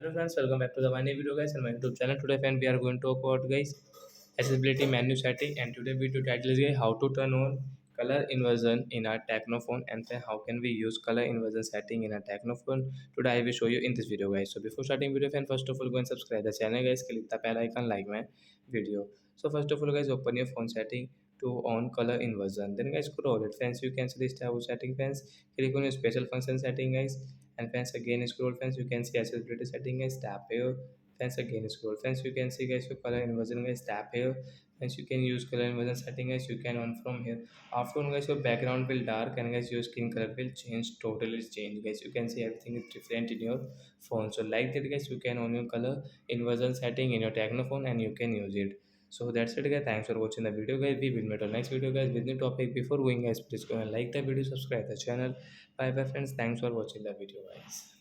Hello friends, welcome back to the my new video guys and my YouTube channel. Today friend we are going to talk about guys accessibility menu setting, and today video title is guys how to turn on color inversion in our Tecno phone, and then how can we use color inversion setting in our Tecno phone. Today I will show you in this video guys. So before starting video friend, first of all go and subscribe the channel guys, click the bell icon, like my video. So first of all guys, open your phone setting to on color inversion, then guys scroll it friends, you can see this tab setting friends, click on your special function setting guys, and friends again scroll friends, you can see accessibility setting guys, tap here. Friends again scroll friends, you can see guys your color inversion guys, tap here. Friends you can use color inversion setting guys, you can on from here. After on guys your background will dark, and guys your skin color will change, totally change guys, you can see everything is different in your phone. So like that guys, you can on your color inversion setting in your Tecno phone and you can use it. So that's it guys, thanks for watching the video guys, we will meet on next video guys with new topic. Before going guys, please go and like the video, subscribe the channel. Bye bye friends, thanks for watching the video guys.